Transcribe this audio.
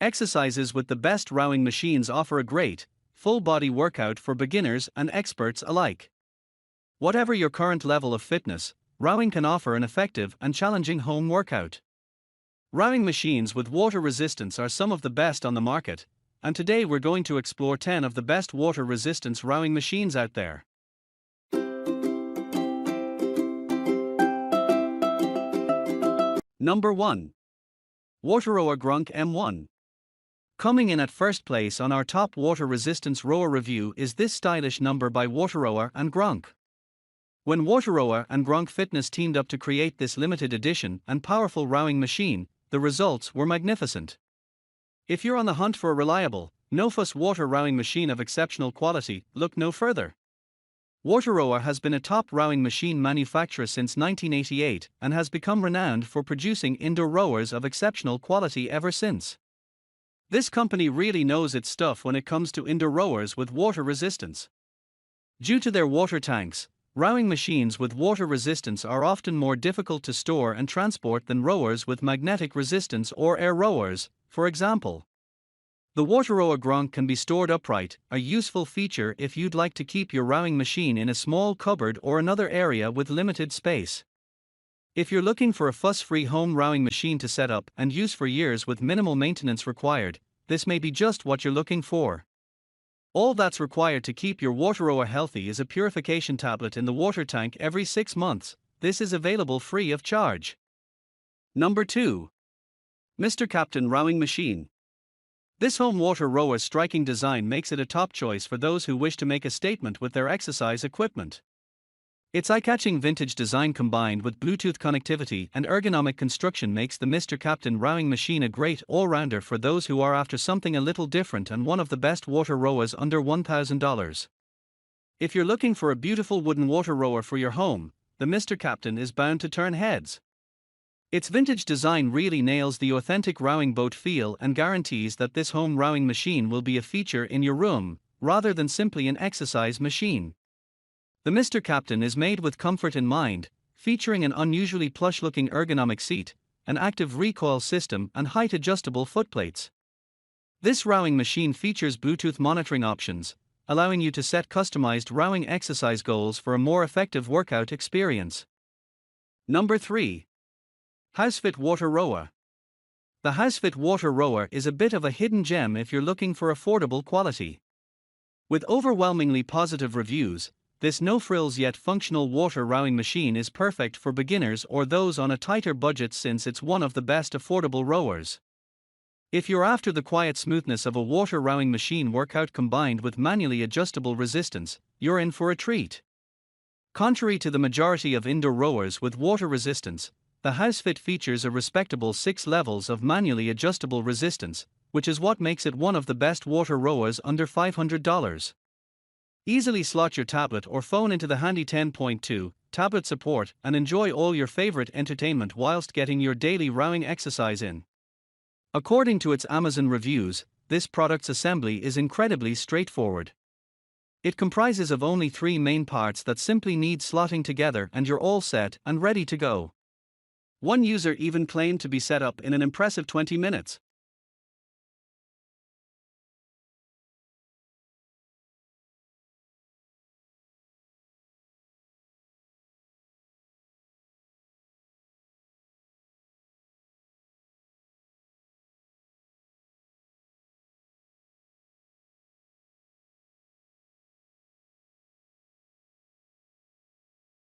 Exercises with the best rowing machines offer a great, full-body workout for beginners and experts alike. Whatever your current level of fitness, rowing can offer an effective and challenging home workout. Rowing machines with water resistance are some of the best on the market, and today we're going to explore 10 of the best water resistance rowing machines out there. Number 1. WaterRower Gronk M1. Coming in at first place on our top water resistance rower review is this stylish number by WaterRower and Gronk. When WaterRower and Gronk Fitness teamed up to create this limited edition and powerful rowing machine, the results were magnificent. If you're on the hunt for a reliable, no-fuss water rowing machine of exceptional quality, look no further. WaterRower has been a top rowing machine manufacturer since 1988 and has become renowned for producing indoor rowers of exceptional quality ever since. This company really knows its stuff when it comes to indoor rowers with water resistance. Due to their water tanks, rowing machines with water resistance are often more difficult to store and transport than rowers with magnetic resistance or air rowers, for example. The WaterRower Gronk can be stored upright, a useful feature if you'd like to keep your rowing machine in a small cupboard or another area with limited space. If you're looking for a fuss-free home rowing machine to set up and use for years with minimal maintenance required, this may be just what you're looking for. All that's required to keep your WaterRower healthy is a purification tablet in the water tank every 6 months. This is available free of charge. Number 2. Mr. Captain Rowing Machine. This home water rower's striking design makes it a top choice for those who wish to make a statement with their exercise equipment. Its eye-catching vintage design combined with Bluetooth connectivity and ergonomic construction makes the Mr. Captain Rowing Machine a great all-rounder for those who are after something a little different and one of the best water rowers under $1,000. If you're looking for a beautiful wooden water rower for your home, the Mr. Captain is bound to turn heads. Its vintage design really nails the authentic rowing boat feel and guarantees that this home rowing machine will be a feature in your room, rather than simply an exercise machine. The Mr. Captain is made with comfort in mind, featuring an unusually plush-looking ergonomic seat, an active recoil system and height-adjustable footplates. This rowing machine features Bluetooth monitoring options, allowing you to set customized rowing exercise goals for a more effective workout experience. Number 3. HouseFit WaterRower. The HouseFit WaterRower is a bit of a hidden gem if you're looking for affordable quality. With overwhelmingly positive reviews, this no-frills yet functional water rowing machine is perfect for beginners or those on a tighter budget since it's one of the best affordable rowers. If you're after the quiet smoothness of a water rowing machine workout combined with manually adjustable resistance, you're in for a treat. Contrary to the majority of indoor rowers with water resistance, the HouseFit features a respectable 6 levels of manually adjustable resistance, which is what makes it one of the best water rowers under $500. Easily slot your tablet or phone into the handy 10.2 tablet support and enjoy all your favorite entertainment whilst getting your daily rowing exercise in. According to its Amazon reviews, this product's assembly is incredibly straightforward. It comprises of only 3 main parts that simply need slotting together and you're all set and ready to go. One user even claimed to be set up in an impressive 20 minutes.